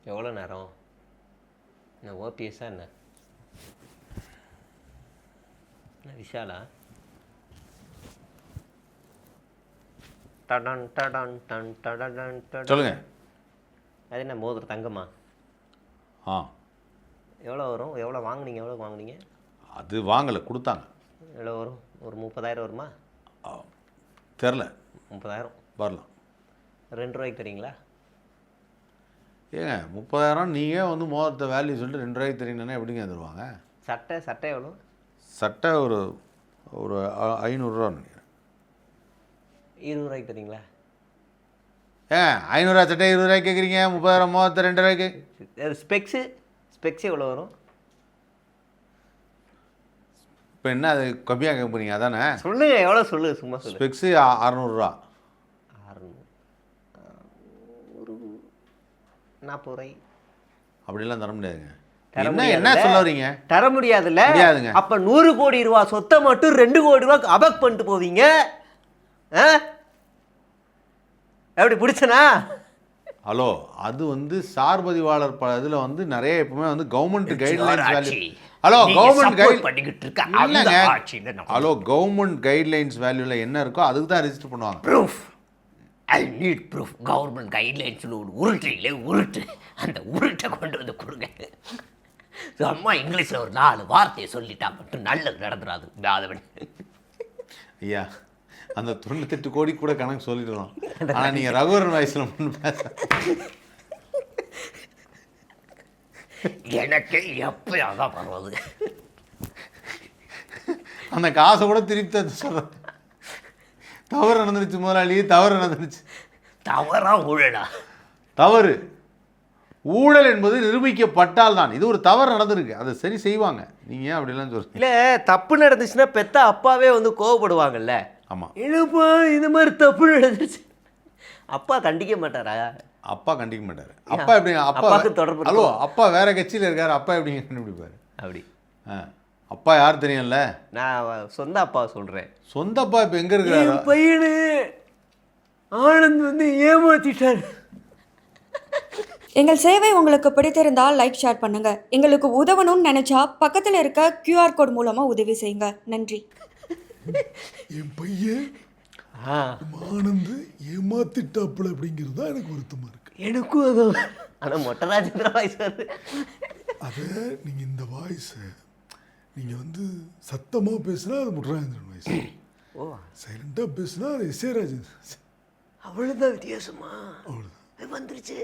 எவ்வளோ நேரம்? என்ன ஓபிஎஸ்ஸா என்ன? விஷாலா? டடன் டடன் டன் டடன் டடன். சொல்லுங்க. அது என்ன மோதிரம் தங்கமா? ஆ, எவ்வளோ வரும்? எவ்வளோ வாங்குனீங்க? எவ்வளோ வாங்குனீங்க? அது வாங்கலை, கொடுத்தாங்க. எவ்வளோ வரும்? ஒரு 30,000 வருமா? தெரில. 30,000 வரலாம். 2 ரூபாய்க்கு தரீங்களா? ஏங்க 30,000 நீங்கள் வந்து மோதிரத்தை வேல்யூ சொல்லிட்டு 2 ரூபாய்க்கு தரீங்கன்னா எப்படிங்க தருவாங்க? சட்டை எவ்வளோ? சட்டை ஒரு ஒரு 500 நினைக்கிறேன். 20 ரூபாய்க்கு தரீங்களா? ஏன் 500 சட்டை 20 ரூபாய்க்கு கேட்குறீங்க? 30,000 மோதிரத்தை 2 ரூபாய்க்கு. ஸ்பெக்ஸு எவ்வளோ வரும்? இப்போ என்ன அது கம்மியாக கேட்க போகிறீங்க அதானே? சொல்லுங்க, எவ்வளோ சொல்லு, சும்மா சொல்லு. ஸ்பெக்ஸு 600 ஒரு 40 ரூபாய் அப்படிலாம் தர முடியாதுங்க. தர என்ன முடியாதுல்ல? என்ன சொல்ல வரீங்க? தர முடியாதுல்ல? முடியாதுங்க. அப்ப 100 கோடி ரூபா சொத்தை மட்டும் 2 கோடி ரூபா அபக் பண்ணிட்டு போவீங்க? எப்படி பிடிச்சனா? ஹலோ, அது வந்து சார்பதிவாளர் இதில் வந்து நிறைய எப்பவுமே வந்து government guidelines value. Hello, government பண்ணிக்கிட்டு இருக்க இல்லைங்க. ஆட்சியில ஹலோ, கவர்மெண்ட் கைட்லைன்ஸ் வேல்யூவில் என்ன இருக்கோ அதுக்கு தான் ரெஜிஸ்டர் பண்ணுவாங்க. Proof, I need proof. Government கைட்லைன்ஸில் ஒரு உருட்டு, அந்த உருட்டை கொண்டு வந்து கொடுங்க. அம்மா இங்கிலீஷில் ஒரு 4 வார்த்தையை சொல்லிட்டா மட்டும் நல்லது நடந்துடாது. யாதவன் ஐயா, அந்த 98 கோடி கூட கணக்கு சொல்லிடலாம். ஆனால் நீங்கள் ரகுவரன் வயசில் ஒன்று பேச எனக்கு எப்பயாதான் பரவாது. அந்த காசை கூட திருப்பி சொல்கிறேன். தவறு நடந்துருச்சு முதலாளி, தவறு நடந்துருச்சு. தவறா ஊழலா? தவறு ஊழல் என்பது நிரூபிக்கப்பட்டால் தான். இது ஒரு தவறு நடந்திருக்கு, அதை சரி செய்வாங்க. நீங்கள் அப்படிலாம் சொல்லுங்க. இல்லை, தப்பு நடந்துச்சுன்னா பெத்த அப்பாவே வந்து கோவப்படுவாங்கல்ல. ஆமாம். இல்லைப்பா இந்த மாதிரி தப்பு நடந்துச்சு, அப்பா கண்டிக்க மாட்டாரா? அப்பா கண்டிக்க மாட்டார். அப்பா எப்படி? அப்பாவுக்கு தொடர்பு. ஹலோ, அப்பா வேற கட்சியில் இருக்கார், அப்பா எப்படிங்க கண்டுபிடிப்பார்? அப்படி அப்பா யார் தெரியும்ல? நான் சொந்த அப்பா சொல்கிறேன். சொந்த அப்பா இப்போ எங்கே இருக்கிறாரு? பையனு ஆனந்த் வந்து ஏமாத்திட்டார். எங்கள் சேவை உங்களுக்கு பிடித்திருந்தால் லைக், ஷேர் பண்ணுங்க. எங்களுக்கு உதவணும்னு நினைச்சா பக்கத்தில் இருக்க QR கோட் மூலமா உதவி செய்யுங்க. நன்றி. என் பையன் ஆனந்த் ஏமாத்திட்டாப்புல அப்படிங்கிறது தான் எனக்கு வருத்தமா இருக்கு. எனக்கும் அது. ஆனால் மொட்டராஜேந்திர வாய்ஸ் வருது. அதை நீங்கள் இந்த வாய்ஸை நீங்கள் வந்து சத்தமாக பேசுனா அது முட்டராஜேந்திரன் வாய்ஸ், ஓ சைலண்டாக பேசுனா அது எஸ்ஏ ராஜேந்திரன். அவ்வளோதான் வித்தியாசமா? அவ்வளோதான் வந்துருச்சு.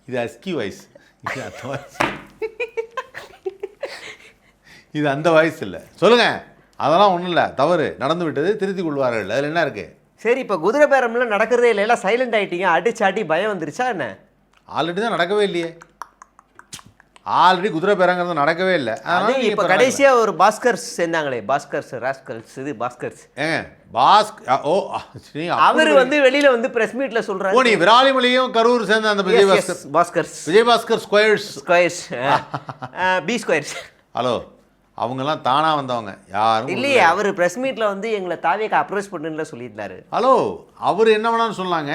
இது அஸ்கி வாய்ஸ், இது அந்த வாய்ஸ், இது அந்த வாய்ஸ் இல்லை. சொல்லுங்க. அதெல்லாம் ஒன்றும் இல்லை, தவறு நடந்து விட்டது, திருத்திக் கொள்வார்கள். அதில் என்ன இருக்குது? சரி, இப்போ குதிரை பேரம்லாம் நடக்கிறதே இல்லை, எல்லாம் சைலண்ட் ஆகிட்டீங்க. அடிச்சாட்டி பயம் வந்துருச்சா என்ன? ஆல்ரெடி தான் நடக்கவே இல்லையே. ஆல்ரெடி குதிரை பேரங்கிறது நடக்கவே இல்லை. அதனால இப்போ கடைசியாக ஒரு பாஸ்கர்ஸ் சேர்ந்தாங்களே, பாஸ்கர்ஸ் ராஸ்கல்ஸ், இது பாஸ்கர்ஸ். அவர் வந்து வெளியில வந்து பிரஸ் மீட்ல சொல்றாரு. ஓ, நீ விராலிமலையும் கரூர் சேர்ந்த அந்த Vijayabaskar squares B squares. Hello, அவங்கெல்லாம் தானா வந்தவங்க யாரும் இல்லையே. அவர் பிரஸ் மீட்ல வந்து எங்களை தாவேக்கு அப்ரோச் பண்ணுன்னு சொல்லியிருந்தாரு. ஹலோ, அவர் என்ன வேணாலும் சொன்னாங்க.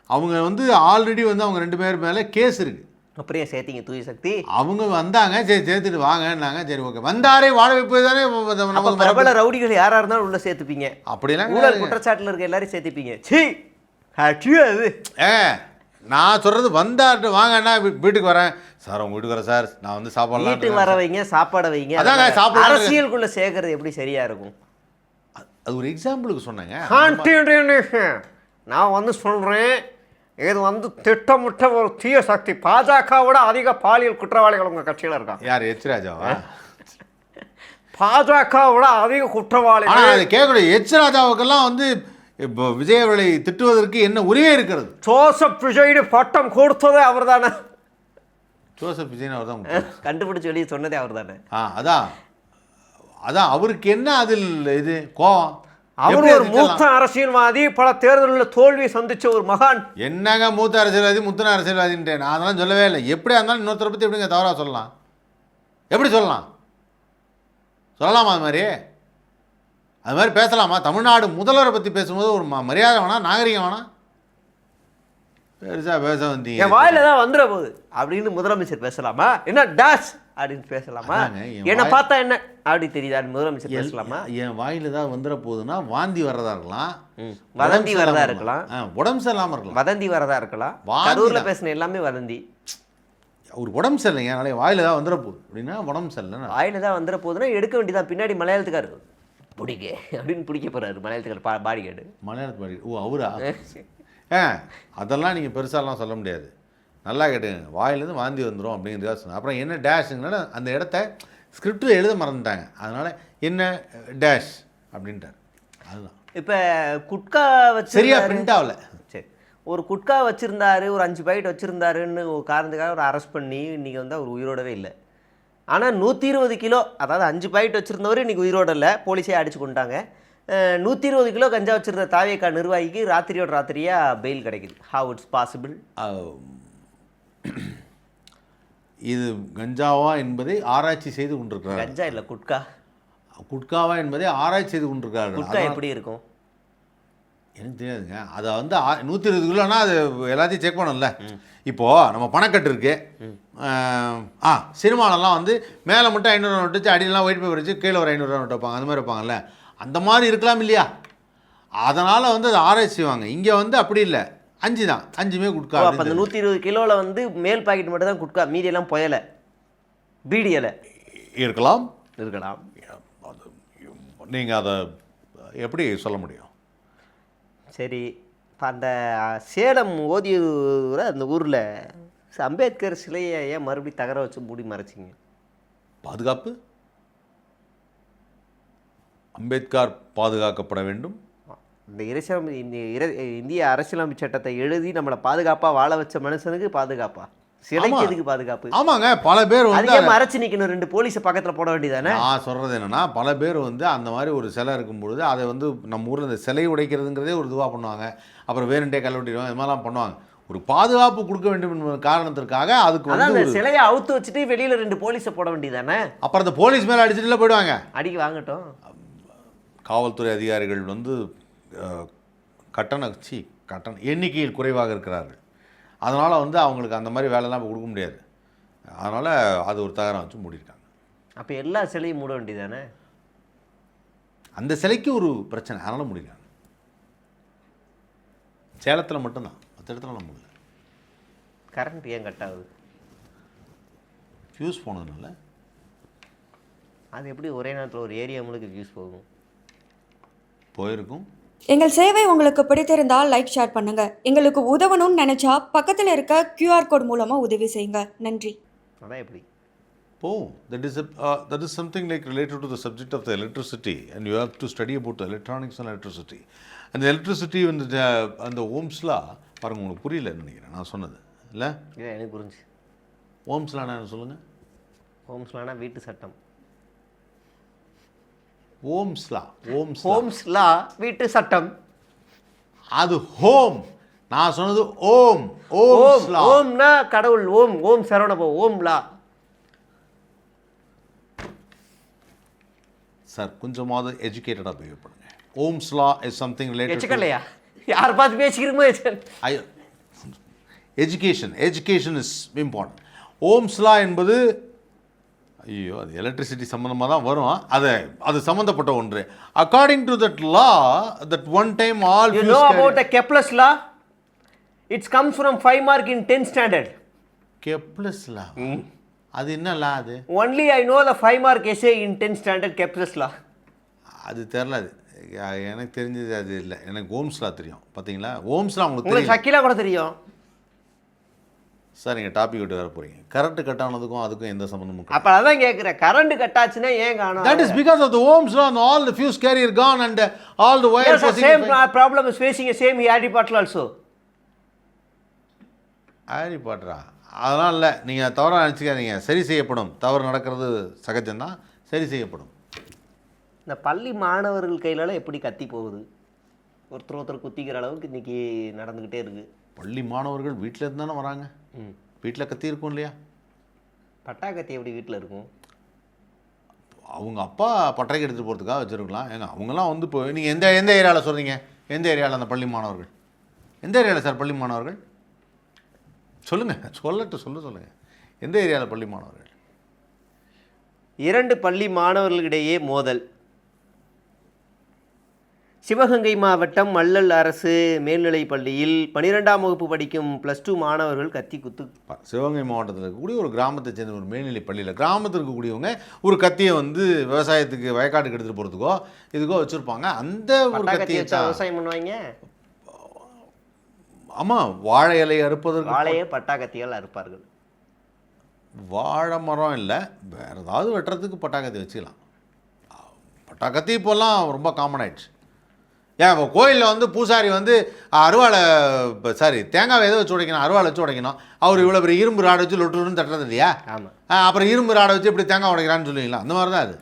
அவங்க வந்து ஆல்ரெடி வந்து அவங்க 2 பேர் மேலே கேஸ் இருக்கு. அப்படியே சேர்த்தீங்க தூய சக்தி? அவங்க வந்தாங்க, சரி சேர்த்துட்டு வாங்கன்னாங்க. சரி ஓகே, வந்தாரே வாழ வைப்பது தானே நம்ம பிரபல ரவுடிகள் யாரா இருந்தாலும் உள்ள சேர்த்துப்பீங்க. அப்படிலாம் ஊழல் குற்றச்சாட்டில் இருக்க எல்லாரும் சேர்த்துப்பீங்க. சீ அது நான் சொல்றது வந்தாட்டு வாங்கன்னா வீட்டுக்கு வரேன் சார், உங்க வீட்டுக்கு வரேன் சார், நான் வந்து சாப்பாடு வீட்டுக்கு வர வைங்க, சாப்பாடை வைங்க. அதாங்க சாப்பாடு. அரசியலுக்குள்ள சேர்க்கறது எப்படி சரியா இருக்கும்? அது ஒரு எக்ஸாம்பிளுக்கு சொன்னேங்க. நான் வந்து சொல்றேன், இது வந்து திட்டமிட்ட ஒரு தீய சக்தி. பாஜகவோட அதிக பாலியல் குற்றவாளிகள் உங்க கட்சியில இருக்காங்க. யார்? எச் ராஜாவா? பாஜகவோட அதிக குற்றவாளிகள் கேட்கணும். எச் ராஜாவுக்கெல்லாம் வந்து இப்போ விஜய் அவர்களை திட்டுவதற்கு என்ன உரிமை இருக்கிறது? ஜோசப் விஜய்னு பட்டம் கொடுத்ததே அவர் தானே. ஜோசப் விஜய் அவர் தான் கண்டுபிடிச்சு வெளியே சொன்னதே அவர் தானே. அதான் அவருக்கு என்ன அதில் இது கோவம்? அவர் ஒரு மூத்த அரசியல்வாதி, பல தேர்தலில் தோல்வி சந்திச்ச ஒரு மகான். என்னங்க மூத்த அரசியல்வாதி முத்தன அரசியல்வாதின்ட்டு நான் அதெல்லாம் சொல்லவே இல்லை. எப்படியா இருந்தாலும் இன்னொருத்தரை பற்றி எப்படிங்க தவறாக சொல்லலாம்? எப்படி சொல்லலாம்? சொல்லலாமா? அது மாதிரி பேசலாமா? தமிழ்நாடு முதல்வரை பற்றி பேசும்போது ஒரு மரியாதை வேணாம், நாகரிகம் வேணாம்? பெருசாக பேச வந்தீங்க. என் வாயில தான் வந்துட போகுது அப்படின்னு முதலமைச்சர் பேசலாமா? என்ன டாஷ் அப்படின்னு பேசலாமா? அதாங்க, என்ன பார்த்தா என்ன அப்படி தெரியுதா முதலமைச்சர் பேசலாமா? என் வாயில் தான் வந்துட போகுதுன்னா வாந்தி வர்றதா இருக்கலாம், வதந்தி வரதா இருக்கலாம், உடம்பு சரியில்லாமல் இருக்கலாம். வதந்தி வரதா இருக்கலாம். வாந்தி கரூர்ல தான். பேசின எல்லாமே வதந்தி. ஒரு உடம்பு சரியில்லைங்க, நாளைக்கு வாயில் தான் வந்துட போகுது அப்படின்னா உடம்பு சரியில்லைன்னா வாயில தான் வந்துட போகுதுன்னா எடுக்க வேண்டியதான். பின்னாடி மலையாளத்துக்காரு பிடிக்க அப்படின்னு பிடிக்க போறாரு மலையாளத்துக்கார் பாடி கார்டு. மலையாளத்து பாடி. ஓ அவரா? அதெல்லாம் நீங்கள் பெருசாலாம் சொல்ல முடியாது. நல்லா கேட்டுங்க, வாயிலேருந்து வாந்தி வந்துடும் அப்படிங்கிறதுக்காக சொன்னேன். அப்புறம் என்ன டேஷுங்கனால அந்த இடத்த ஸ்கிரிப்டில் எழுத மறந்துட்டாங்க, அதனால் என்ன டேஷ் அப்படின்ட்டார். அதுதான் இப்போ குட்கா வச்சு சரியா பிரிண்ட் ஆகல. சரி, ஒரு குட்கா வச்சுருந்தாரு, ஒரு 5 பாக்கெட் வச்சுருந்தாருன்னு ஒரு காரணத்துக்காக ஒரு அரெஸ்ட் பண்ணி இன்றைக்கி வந்து அவர் உயிரோடவே இல்லை. ஆனால் 120 கிலோ, அதாவது 5 பாக்கெட் வச்சுருந்தவர் இன்றைக்கி உயிரோடு இல்லை, போலீஸே அடிச்சு கொண்டாங்க. 120 கிலோ கஞ்சா வச்சுருந்த தாவேக்கா நிர்வாகிக்கு ராத்திரியோட ராத்திரியாக பெயில் கிடைக்குது. How it's possible? இது கஞ்சாவா என்பதை ஆராய்ச்சி செய்து கொண்டிருக்கிறார். கஞ்சா இல்லை, குட்கா. குட்காவா என்பதை ஆராய்ச்சி செய்து கொண்டிருக்கிறார்கள். குட்கா எப்படி இருக்கும் எனக்கு தெரியாதுங்க. அதை வந்து 120 கிலோனா அது எல்லாத்தையும் செக் பண்ணல. இப்போது நம்ம பணக்கட்டு இருக்குது, சினிமாலெல்லாம் வந்து மேலே மட்டும் 500 நோட்டு வச்சு அடியெல்லாம் ஒயிட் பேப்பர் வச்சு கீழே ஒரு 500 நோட்டு வைப்பாங்க, அந்த மாதிரி வைப்பாங்கல்ல, அந்த மாதிரி இருக்கலாம் இல்லையா? அதனால் வந்து அதை ஆராய்ச்சி செய்வாங்க. இங்கே வந்து அப்படி இல்லை, 5 தான், 5மே குட்கா. அப்போ அந்த 120 கிலோவில் வந்து மேல் பாக்கெட் மட்டும் தான் குட்கா, மீதியெல்லாம் புயலை பீடி இலை இருக்கலாம். நீங்கள் அதை எப்படி சொல்ல முடியும்? சரி, இப்போ அந்த சேலம் ஓதியூர் அந்த ஊரில் அம்பேத்கர் சிலையை ஏன் மறுபடியும் தகர வச்சு மூடி மறைச்சிங்க? பாதுகாப்பு. அம்பேத்கர் பாதுகாக்கப்பட வேண்டும். இந்த இந்திய அரசியலமைப்பு சட்டத்தை எழுதி நம்மளை பாதுகாப்பாக வாழ வச்ச மனுஷனுக்கு பாதுகாப்பா? சிலைக்கு எதுக்கு பாதுகாப்பு? ஆமாங்க, பல பேர் வந்து மறைச்சு நிற்கணும், 2 போலீஸை பக்கத்தில் போட வேண்டியதானே? நான் சொல்கிறது என்னென்னா, பல பேர் வந்து அந்த மாதிரி ஒரு சிலை இருக்கும்பொழுது அதை வந்து நம்ம ஊரில் இந்த சிலை உடைக்கிறதுங்கிறதே ஒரு இதுவாக பண்ணுவாங்க. அப்புறம் வேறுண்டே கல்லூட்டிடுவாங்க, இது மாதிரிலாம் பண்ணுவாங்க. ஒரு பாதுகாப்பு கொடுக்க வேண்டும் என்ற காரணத்திற்காக அதுக்கு வந்து அந்த சிலையை அவுத்து வச்சுட்டு வெளியில் 2 போலீஸை போட வேண்டியதானே? அப்புறம் அந்த போலீஸ் மேலே அடிச்சுட்டுல போயிடுவாங்க. அடிக்க வாங்கட்டும். காவல்துறை அதிகாரிகள் வந்து கட்டண எண்ணிக்கையில் குறைவாக இருக்கிறார்கள். அதனால் வந்து அவங்களுக்கு அந்த மாதிரி வேலைலாம் கொடுக்க முடியாது. அதனால் அது ஒரு தகரம் வச்சு மூடியிருக்காங்க. அப்போ எல்லா சிலையும் மூட வேண்டியதானே? அந்த சிலைக்கு ஒரு பிரச்சனை, அதனால் மூடிருக்காங்க. சேலத்தில் மட்டும்தான், மற்ற இடத்துல நம்ம முடியல. கரண்ட் ஏன் கட் ஆகுது? ஃபியூஸ் போனதுனால. அது எப்படி ஒரே நேரத்தில் ஒரு ஏரியா முழுக்க ஃபியூஸ் போகும்? போயிருக்கும். எங்கள் சேவை உங்களுக்கு பிடித்திருந்தால் லைக் ஷேர் பண்ணுங்க. எங்களுக்கு உதவணும்னு நினைச்சா பக்கத்தில் இருக்க QR கோட் மூலமா உதவி செய்யுங்க. நன்றி. அதான் எப்படி? That is something like related to the subject of the electricity, and you have to study about the electronics and electricity. And the electricity அந்த ஓம்ஸ் லா பாருங்க, உங்களுக்கு புரியலன்னு நினைக்கிறேன் நான் சொன்னது இல்லை? இல்லை, எனக்கு புரிஞ்சு. ஓம்ஸ் லானா என்ன சொல்லுங்கள்? ஓம்ஸ் லானா வீட்டு சட்டம். ஓம்ஸ் லா வீட்டு சட்டம். அது ஹோம், நான் சொன்னது ஓம். Ohm's law. ஓம்னா கடவுள். ஓம் சரவணபவ. ஓம் லா. சார் கொஞ்சமாவது எஜுகேட்டடாக பிஹேவ் பண்ணுங்க. Ohm's law is something related. எச்சுக்கலையா? யார் பார்த்து பேசிக்கிறோமோ education is important. Ohm's law என்பது ஐயோ அது எலக்ட்ரிசிட்டி சம்மந்தமாக தான் வரும். அது சம்மந்தப்பட்ட ஒன்று. According to that law, that one time all you know about the Kepler's law? It comes from 5 mark in 10th standard. Kepler's law. அது என்ன லா அது? Only I know the 5 mark essay in 10th standard Kepler's law. அது தெரில. அது எனக்கு தெரிஞ்சது அது இல்லை. எனக்கு ஓம்ஸ் லா தெரியும். பார்த்தீங்களா? ஓம்ஸ் லா உங்களுக்கு உங்களுக்கு சக்கிலா கூட தெரியும். சார் நீங்கள் டாபிக் விட்டு வர போகிறீங்க. கரண்ட் கட் ஆனதுக்கும் அதுக்கும் எந்த சம்மந்தமும் அப்போ அதான் கேட்குறேன், கரண்ட் கட் ஆச்சுன்னா ஏன் காணோம்? That is because of the Ohm's law and all the fuse carrier gone and all the wires. Yes, the same problem is facing the same Harry Potter also. Harry பாட்டரா? அதெல்லாம் இல்லை, நீங்கள் தவறாக நினச்சிக்காதீங்க. சரி செய்யப்படும். தவறு நடக்கிறது சகஜம்தான், சரி செய்யப்படும். இந்த பள்ளி மாணவர்கள் கையிலலாம் எப்படி கத்தி போகுது? ஒருத்தர் குத்திக்கிற அளவுக்கு இன்றைக்கி நடந்துக்கிட்டே இருக்குது. பள்ளி மாணவர்கள் வீட்டில் இருந்து தானே வராங்க. வீட்டில் கத்தி இருக்கும் இல்லையா? பட்டா கத்தி எப்படி வீட்டில் இருக்கும்? அவங்க அப்பா பட்டறைக்கு எடுத்துகிட்டு போகிறதுக்காக வச்சுருக்கலாம். ஏங்க அவங்களாம் வந்து இப்போ நீங்கள் எந்த ஏரியாவில் சொல்கிறீங்க? எந்த ஏரியாவில் அந்த பள்ளி மாணவர்கள்? எந்த ஏரியாவில் சார் பள்ளி மாணவர்கள்? சொல்லுங்கள், சொல்லுங்கள். எந்த ஏரியாவில் பள்ளி மாணவர்கள்? 2 பள்ளி மாணவர்களிடையே மோதல். சிவகங்கை மாவட்டம் மல்லல் அரசு மேல்நிலைப் பள்ளியில் 12ஆம் வகுப்பு படிக்கும் +2 மாணவர்கள் கத்தி குத்து. சிவகங்கை மாவட்டத்தில் இருக்கக்கூடிய ஒரு கிராமத்தை சேர்ந்த ஒரு மேல்நிலை பள்ளியில் கிராமத்தில் இருக்கக்கூடியவங்க ஒரு கத்தியை வந்து விவசாயத்துக்கு வயக்காட்டுக்கு எடுத்துகிட்டு போகிறதுக்கோ இதுக்கோ வச்சுருப்பாங்க. அந்த ஒரு கத்தியை விவசாயம் பண்ணுவாங்க. ஆமாம், வாழை இலையை அறுப்பதற்கு வாழையே பட்டாக்கத்தியால் அறுப்பார்கள். வாழை மரம் இல்லை, வேறு ஏதாவது வெட்டுறதுக்கு பட்டாக்கத்தி வச்சுக்கலாம். பட்டாக்கத்தி இப்போல்லாம் ரொம்ப காமன் ஆயிடுச்சு. ஏன் இப்போ கோயிலில் வந்து பூசாரி வந்து அருவாளை தேங்காவை எதை வச்சு உடைக்கணும், அருவாளை வச்சு உடைக்கணும். அவர் இவ்வளோ பெரிய இரும்பு ராடை வச்சு லொட்டுன்னு தட்டுறது இல்லையா? ஆமாம். அப்புறம் இரும்பு ராடை வச்சு இப்படி தேங்காய் உடைக்கிறான்னு சொல்லுவீங்களா? அந்த மாதிரி தான் அது.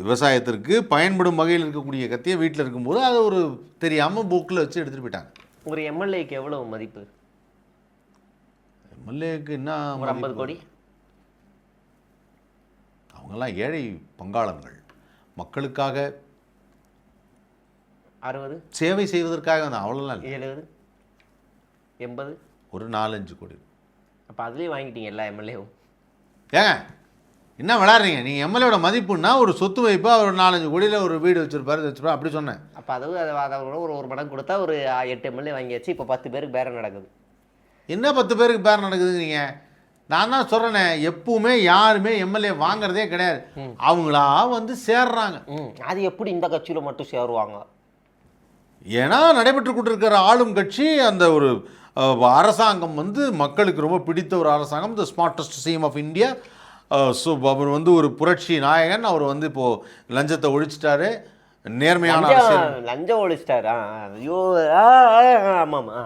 விவசாயத்திற்கு பயன்படும் வகையில் இருக்கக்கூடிய கத்தியை வீட்டில் இருக்கும்போது அது ஒரு தெரியாமல் புக்கில் வச்சு எடுத்துகிட்டு போயிட்டாங்க. ஒரு எம்எல்ஏக்கு எவ்வளோ மதிப்பு? எம்எல்ஏக்கு என்ன ஒரு 50 கோடி. அவங்கெல்லாம் ஏழை பங்காளர்கள், மக்களுக்காக 60 சேவை செய்வதற்காக வந்து அவ்வளோலாம் இல்லை. 70 80 ஒரு 4-5 கோடி. அப்போ அதுலேயே வாங்கிட்டீங்க எல்லா எம்எல்ஏவும். ஏங்க என்ன விளாட்றீங்க நீங்கள்? எம்எல்ஏவோட மதிப்புன்னா ஒரு சொத்து வைப்பா ஒரு 4-5 கோடியில் ஒரு வீடு வச்சுருப்பாரு அப்படி சொன்னேன். அப்போ அதை ஒரு மடங்கு கொடுத்தா ஒரு 8 எம்எல்ஏ வாங்கியாச்சு. இப்போ 10 பேருக்கு பேரம் நடக்குது. என்ன 10 பேருக்கு பேரம் நடக்குதுங்கிறீங்க? நான் தான் சொல்கிறேனே, எப்பவுமே யாருமே எம்எல்ஏ வாங்குறதே கிடையாது, அவங்களா வந்து சேர்றாங்க. அது எப்படி இந்த கட்சியில் மட்டும் சேருவாங்க? ஏன்னா நடைபெற்று கொண்டிருக்கிற ஆளும் கட்சி அந்த ஒரு அரசாங்கம் வந்து மக்களுக்கு ரொம்ப பிடித்த ஒரு அரசாங்கம், the smartest CM of India. So அவர் வந்து ஒரு புரட்சி நாயகன். அவர் வந்து இப்போது லஞ்சத்தை ஒழிச்சிட்டாரு, நேர்மையான லஞ்சம் ஒழிச்சிட்டாரு. ஐயோ ஆமாம்மா,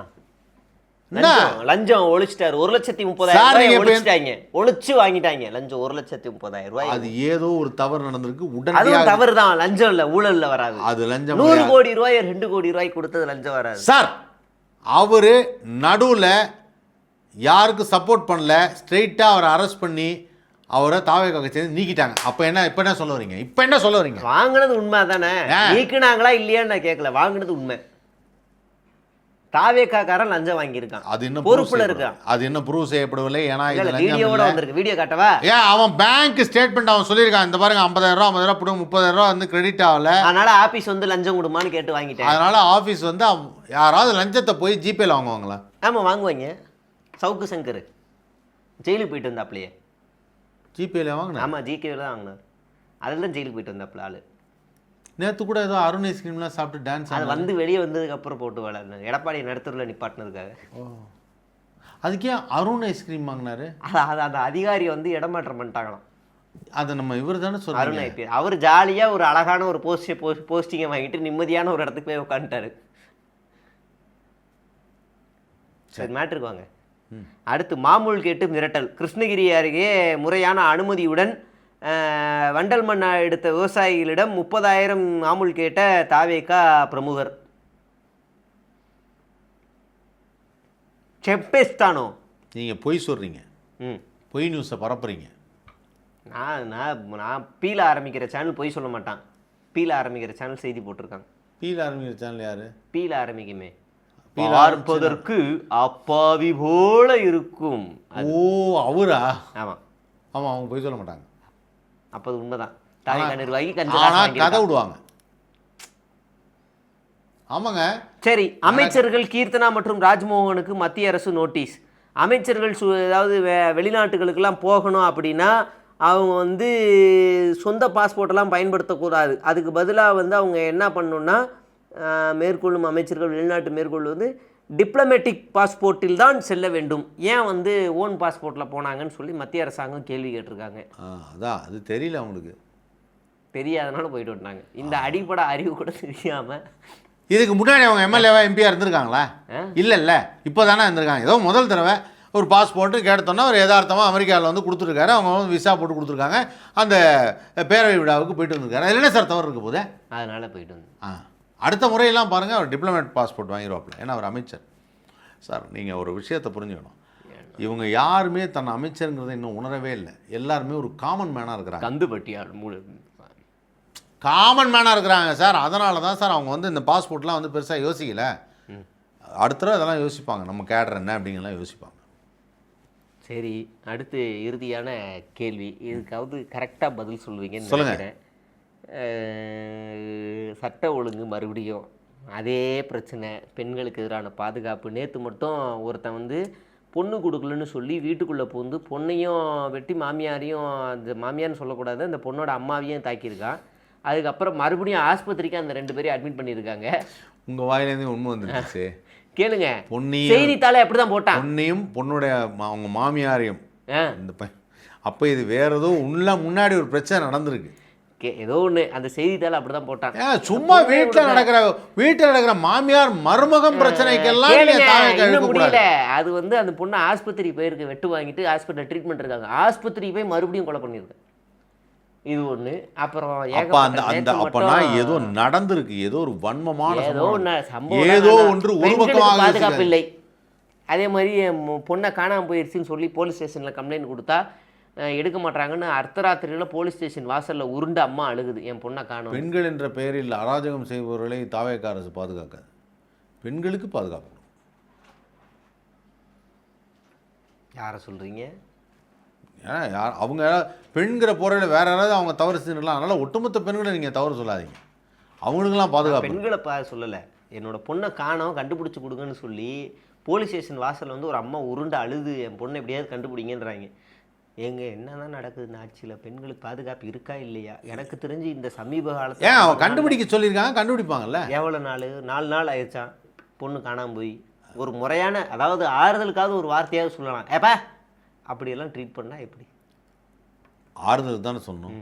லஞ்சம் ஒழிச்சிட்டாரு. 1,30,000 ஒழிச்சிட்டாங்க, ஒழிச்சு வாங்கிட்டாங்க லஞ்சம் 1,30,000. அது ஏதோ ஒரு தவறு நடந்திருக்கு. உடனே தவறு தான், லஞ்சம் இல்லை, ஊழல்ல வராது. அது லஞ்சம். 100 கோடி ரூபாய் 2 கோடி ரூபாய் கொடுத்தது லஞ்சம் வராது சார். அவரு நடுவில் யாருக்கு சப்போர்ட் பண்ணல, ஸ்ட்ரெயிட்டாக அவரை அரெஸ்ட் பண்ணி அவரை தாவேக்காக சேர்ந்து நீக்கிட்டாங்க. அப்போ இப்போ என்ன சொல்ல வரீங்க? இப்போ என்ன சொல்ல வரீங்க? வாங்கினது உண்மை தானே, நீக்கினாங்களா இல்லையான்னு நான் கேட்கல, வாங்கினது உண்மை. தாவேக்காரன் லஞ்சம் வாங்கியிருக்கான், அது என்ன பொறுப்புல இருக்கான், அது என்ன ப்ரூவ் செய்யப்படவில்லை. ஏன்னா வீடியோவோட வந்திருக்கு, வீடியோ காட்டவா? ஏன் அவன் பேங்க் ஸ்டேட்மெண்ட் அவன் சொல்லியிருக்கான், இந்த பாருங்க 50,000 போட்டு 30,000 வந்து கிரெடிட் ஆகல, அதனால ஆபீஸ் வந்து லஞ்சம் கொடுமான்னு கேட்டு வாங்கிட்டேன். அதனால ஆபீஸ் வந்து யாராவது லஞ்சத்தை போய் ஜிபேல வாங்குவாங்களா? ஆமா வாங்குவாங்க. சவுக்கு சங்கர் ஜெயிலுக்கு போயிட்டு வந்தாப்லையே. ஜிபேல வாங்கினா? ஆமா, ஜிகேல தான் வாங்கினார். அதில் தான் ஜெயிலுக்கு போயிட்டு வந்தாப்ல ஆளு. நேற்று கூட ஏதோ அருண் ஐஸ்கிரீம்லாம் சாப்பிட்டு டான்ஸ், அது வந்து வெளியே வந்ததுக்கு அப்புறம் போட்டு விளையாடுனாங்க, எடப்பாடி நடுத்தூரில் நிப்பாட்டினதுக்காக. அதுக்கே அருண் ஐஸ்கிரீம் வாங்கினாரு? அது அந்த அதிகாரி வந்து இடமாற்றம் பண்ணிட்டாங்களாம். அதை நம்ம இவர் தானே சொல்றோம், அருண் ஐபி. அவர் ஜாலியாக ஒரு அழகான ஒரு போஸ்டிங்கை வாங்கிட்டு நிம்மதியான ஒரு இடத்துக்கு போய் உட்காந்துட்டாரு. சரி, மேட்ருக்கு வாங்க. அடுத்து மாமூல் கேட்டு மிரட்டல். கிருஷ்ணகிரி அருகே முறையான அனுமதியுடன் வண்டல் மண் எடுத்த விவசாயிகளிடம் 30,000 மாமூல் கேட்ட தாவேகா பிரமுகர். செப்பேஸ்தானோ? நீங்கள் பொய் சொல்கிறீங்க, பொய் நியூஸை பரப்புறீங்க. நான் பீல ஆரம்பிக்கிற சேனல் பொய் சொல்ல மாட்டான். பீல ஆரம்பிக்கிற சேனல் செய்தி போட்டிருக்காங்க. பீல ஆரம்பிக்கிற சேனல் யாரு? பீல ஆரம்பிக்குமே, பார்ப்பதற்கு அப்பாவி போல இருக்கும். ஓ, அவரா? ஆமாம் ஆமாம், அவங்க பொய் சொல்ல மாட்டாங்க. அப்போ அது உண்மைதான். தாவேகா நிர்வாகி கதை விடுவாங்க. ஆமாங்க. சரி, அமைச்சர்கள் கீர்த்தனா மற்றும் ராஜ்மோகனுக்கு மத்திய அரசு நோட்டீஸ். அமைச்சர்கள் ஏதாவது வெளிநாட்டுகளுக்கெல்லாம் போகணும் அப்படின்னா அவங்க வந்து சொந்த பாஸ்போர்ட்டெல்லாம் பயன்படுத்தக்கூடாது. அதுக்கு பதிலாக வந்து அவங்க என்ன பண்ணணுன்னா, மேற்கொள்ளும் அமைச்சர்கள் வெளிநாட்டு மேற்கொள்ளும் வந்து டிப்ளமேட்டிக் பாஸ்போர்ட்டில் தான் செல்ல வேண்டும். ஏன் வந்து ஓன் பாஸ்போர்ட்டில் போனாங்கன்னு சொல்லி மத்திய அரசாங்கம் கேள்வி கேட்டிருக்காங்க. அதான் அது தெரியல அவங்களுக்கு, தெரியாதனால போயிட்டு வந்தாங்க. இந்த அடிப்படை அறிவு கூட தெரியாமல். இதுக்கு முன்னாடி அவங்க எம்எல்ஏவா எம்பியாக இருந்திருக்காங்களா? இல்லை, இப்போ தானே இருந்திருக்காங்க. ஏதோ முதல் தடவை ஒரு பாஸ்போர்ட்டு கேட்டோன்னா ஒரு யதார்த்தமாக அமெரிக்காவில் வந்து கொடுத்துருக்காரு. அவங்க வந்து விசா போட்டு கொடுத்துருக்காங்க. அந்த பேரவை விழாவுக்கு போயிட்டு வந்திருக்காரு. அதில் என்ன சார் தவறு இருக்க போதே? அதனால் போயிட்டு வந்து அடுத்த முறையெல்லாம் பாருங்கள், அவர் டிப்ளமேட் பாஸ்போர்ட் வாங்கிடுவாப்பில். ஏன்னா அவர் அமைச்சர். சார், நீங்கள் ஒரு விஷயத்தை புரிஞ்சுக்கணும். இவங்க யாருமே தன் அமைச்சருங்கிறத இன்னும் உணரவே இல்லை. எல்லாருமே ஒரு காமன் மேனாக இருக்கிறாங்க. கந்துபட்டியார் காமன் மேனாக இருக்கிறாங்க சார். அதனால தான் சார் அவங்க வந்து இந்த பாஸ்போர்ட்லாம் வந்து பெருசாக யோசிக்கலை. அடுத்த தடவை இதெல்லாம் யோசிப்பாங்க, நம்ம கேடர் என்ன அப்படிங்கலாம் யோசிப்பாங்க. சரி, அடுத்து இறுதியான கேள்வி. இதுக்காவது கரெக்டாக பதில் சொல்லுவீங்கன்னு சொல்லுங்க. நினைக்கிறேன். சட்ட ஒழுங்கு மறுபடியும் அதே பிரச்சனை, பெண்களுக்கு எதிரான பாதுகாப்பு. நேற்று மட்டும் ஒருத்தன் வந்து பொண்ணு கொடுக்கலன்னு சொல்லி வீட்டுக்குள்ளே புகுந்து பொண்ணையும் வெட்டி மாமியாரையும், அந்த மாமியார்னு சொல்லக்கூடாது, அந்த பொண்ணோட அம்மாவையும் தாக்கியிருக்கான். அதுக்கப்புறம் மறுபடியும் ஆஸ்பத்திரிக்கு அந்த 2 பேரையும் அட்மிட் பண்ணியிருக்காங்க. உங்க வாயிலேருந்து உண்மை வந்துருச்சு. கேளுங்க, பொன்னியும் செய்தித்தாளே அப்படி தான் போட்டான். பொன்னியும் பொண்ணுடைய அவங்க மாமியாரையும் ஆ, இந்த அப்போ இது வேற ஏதோ முன்னாடி ஒரு பிரச்சனை நடந்திருக்கு. ஏதோ ஒன்று அந்த செய்தித்தாளை அப்படி தான் போட்டான். சும்மா வீட்டில் நடக்கிற மாமியார் மருமகம் பிரச்சனைக்கெல்லாம் நீங்க கேளுங்க, தாவே இன்னும் இழுக்கக்கூடாது. முடியல. அது வந்து அந்த பொண்ணு ஆஸ்பத்திரி போயிருக்கு, வெட்டு வாங்கிட்டு ஹாஸ்பிட்டல் ட்ரீட்மெண்ட் இருக்காங்க. ஆஸ்பத்திரி போய் மறுபடியும் கொலை பண்ணிருக்கு. இது ஒண்ணு. அப்புறம் அப்ப அந்த அப்பனா ஏதோ நடந்திருக்கு, ஏதோ ஒரு வன்மமான ஏதோ சம்பவம், ஏதோ ஒன்று ஒரு பக்கமாக பாதுகாப்பு இல்லை. அதே மாதிரி பொண்ணை காணாமல் போயிடுச்சுன்னு சொல்லி போலீஸ் ஸ்டேஷனில் கம்ப்ளைண்ட் கொடுத்தா எடுக்க மாட்டாங்கன்னு அர்த்தராத்திரியில் போலீஸ் ஸ்டேஷன் வாசலில் உருண்டு அம்மா அழுகுது, என் பொண்ணை காணும். பெண்கள் என்ற பெயரில் அராஜகம் செய்பவர்களை தாவேக அரசு பாதுகாக்காது. பெண்களுக்கு பாதுகாப்பு. யாரை சொல்கிறீங்க? ஏன்னா அவங்க பெண்கிற போறையில் வேற யாராவது அவங்க தவறு செஞ்சிடலாம். அதனால் ஒட்டுமொத்த பெண்களை நீங்கள் தவறு சொல்லாதீங்க. அவங்களுக்கெல்லாம் பாதுகாப்பு. பெண்களை சொல்லலை, என்னோட பொண்ணை காணோம் கண்டுபிடிச்சி கொடுங்கன்னு சொல்லி போலீஸ் ஸ்டேஷன் வாசலில் வந்து ஒரு அம்மா உருண்டு அழுது, என் பொண்ணை எப்படியாவது கண்டுபிடிங்கன்றாங்க. ஏங்க என்னதான் நடக்குது இந்த ஆட்சியில்? பெண்களுக்கு பாதுகாப்பு இருக்கா இல்லையா? எனக்கு தெரிஞ்சு இந்த சமீப காலத்தில் ஏன் அவன் கண்டுபிடிக்க சொல்லியிருக்காங்க, கண்டுபிடிப்பாங்கல்ல. எவ்வளோ நாள் 4 நாள் ஆயிடுச்சான் பொண்ணு காணாமல் போய். ஒரு முறையான, அதாவது ஆறுதலுக்காவது ஒரு வார்த்தையாவது சொல்லலாம். ஏப்பா அப்படியெல்லாம் ட்ரீட் பண்ணால் எப்படி? ஆறுதல் தானே சொன்னோம்.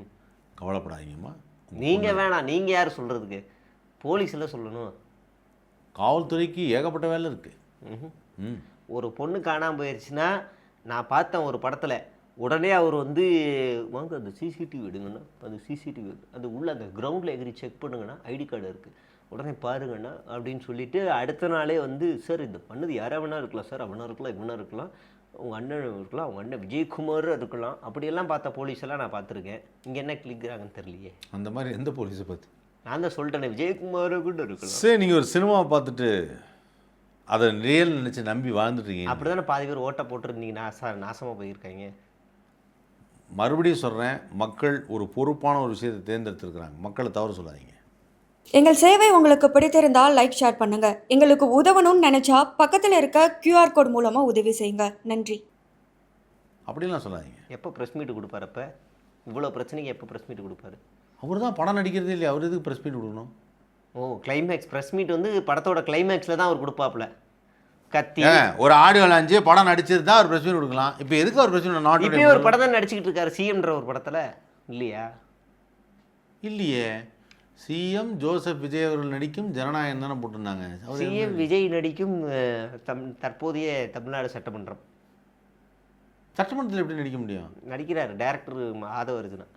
கவலைப்படாதீங்கம்மா. நீங்கள் வேணாம், நீங்கள் யார் சொல்கிறதுக்கு? போலீஸில் சொல்லணும். காவல்துறைக்கு ஏகப்பட்ட வேலை இருக்குது. ஒரு பொண்ணு காணாமல் போயிடுச்சுன்னா, நான் பார்த்தேன் ஒரு படத்தில், உடனே அவர் வந்து வாங்க அந்த சிசிடிவி எடுங்கண்ணா, அந்த சிசிடிவி அது உள்ள அந்த கிரவுண்டில் எகிரி செக் பண்ணுங்கன்னா ஐடி கார்டு இருக்குது, உடனே பாருங்கண்ணா அப்படின்னு சொல்லிட்டு அடுத்த நாளே வந்து, சார் இந்த பண்ணது யாராக வேணா இருக்கலாம் சார், அவனா இருக்கலாம், இவனா இருக்கலாம், உங்கள் அண்ணன் இருக்கலாம், அவங்க அண்ணன் விஜயகுமார் இருக்கலாம், அப்படியெல்லாம் பார்த்த போலீஸெல்லாம் நான் பார்த்துருக்கேன். இங்கே என்ன கிளிக்கிறாங்கன்னு தெரியலையே. அந்த மாதிரி எந்த போலீஸை பார்த்து? நான் தான் சொல்லிட்டேனே, விஜயகுமார் கூட இருக்கலாம். சரி, நீங்கள் ஒரு சினிமாவை பார்த்துட்டு அதை ரியல் நினச்சி நம்பி வாழ்ந்துட்டீங்க. அப்படி தானே பாதி பேர் ஓட்டை போட்டுருந்தீங்க, நாசமாக போயிருக்காங்க. மறுபடியும் சொல்கிறேன், மக்கள் ஒரு பொறுப்பான ஒரு விஷயத்தை தேர்ந்தெடுத்துருக்குறாங்க. மக்களை தவறு சொல்லாதீங்க. எங்கள் சேவை உங்களுக்கு பிடித்திருந்தால் லைக் ஷேர் பண்ணுங்க. எங்களுக்கு உதவணும்னு நினைச்சா பக்கத்தில் இருக்க QR கோட் மூலமா உதவி செய்யுங்க. நன்றி. அப்படிலாம் சொல்லாதீங்க. எப்போ ப்ரெஸ் மீட் கொடுப்பாரு? அப்போ இவ்வளோ பிரச்சனைக்கு எப்போ ப்ரெஸ் மீட் கொடுப்பாரு? அவர் தான் படம் நடிக்கிறதே இல்லையா, அவர் எதுக்கு ப்ரெஸ் மீட் கொடுக்கணும்? ஓ, கிளைமேக்ஸ் ப்ரெஸ் மீட் வந்து படத்தோட கிளைமேக்ஸில் தான் அவர் கொடுப்பாப்புல. கத்தி ஒரு ஆடியோ லான்ச்சு படம் நடிச்சது தான் அவர் ப்ரெஸ் மீட் கொடுக்கலாம். இப்போ எதுக்கு அவர் ப்ரெஸ் மீட்? நாட் இப்போயே ஒரு படம் தான் நடிச்சுக்கிட்டு இருக்காரு, சிஎம்ன்ற ஒரு படத்தில் இல்லையா? இல்லையே, சிஎம் ஜோசப் விஜய் அவர்கள் நடிக்கும் ஜனநாயகம் தானே போட்டிருந்தாங்க. சிஎம் விஜய் நடிக்கும் தற்போதைய தமிழ்நாடு சட்டமன்றம். சட்டமன்றத்தில் எப்படி நடிக்க முடியும்? நடிக்கிறார் டைரக்டர் ஆதவ அர்ஜுனா.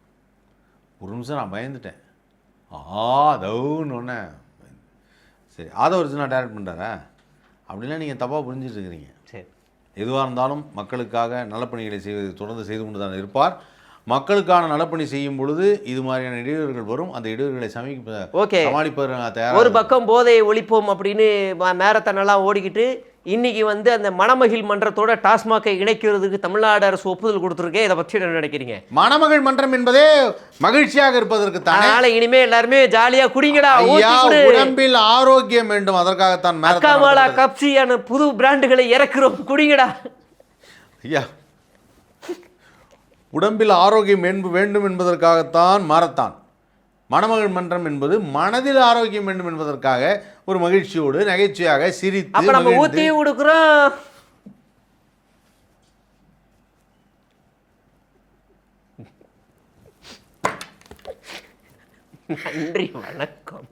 ஒரு நிமிஷம் நான் பயந்துட்டேன். ஆதவுன்னு ஒன்று. சரி, ஆதவ அர்ஜுனா டைரக்ட் பண்ணுறாரா? அப்படிலாம் நீங்கள் தப்பாக புரிஞ்சுட்டு இருக்கிறீங்க. சரி, எதுவாக இருந்தாலும் மக்களுக்காக நலப்பணிகளை செய்வது தொடர்ந்து செய்து கொண்டு தான் இருப்பார். மக்களுக்கான நலப்பணி செய்யும் பொழுது இது மாதிரியான இடையூறுகள் வரும். அந்த இடையூறுகளை சமாளிப்பவர் தயார். ஒரு பக்கம் போதையை ஒழிப்போம் அப்படின்னு மேரத்தானெல்லாம் ஓடிக்கிட்டு இன்னைக்கு வந்து அந்த மணமகிழ் மன்றத்தோட டாஸ்மாகை இணைக்கிறதுக்கு தமிழ்நாடு அரசு ஒப்புதல் கொடுத்துருக்கேன். இதை பற்றி என்ன நினைக்கிறீங்க? மணமகிழ் மன்றம் என்பதே மகிழ்ச்சியாக இருப்பதற்கு தான். இனிமே எல்லாருமே ஜாலியா குடிங்கடா. உடம்பில் ஆரோக்கியம் வேண்டும், அதற்காகத்தான் அக்காமாலா கப்சியான புது பிராண்டுகளை இறக்குறோம், குடிங்கடா. ஐயா, உடம்பில் ஆரோக்கியம் வேண்டும் என்பதற்காகத்தான் மாரத்தான். மணமகள் மன்றம் என்பது மனதில் ஆரோக்கியம் வேண்டும் என்பதற்காக ஒரு மகிழ்ச்சியோடு நகைச்சுவையாக சிரித்து அப்ப நம்ம ஊத்தி கொடுக்குறோம். நன்றி, வணக்கம்.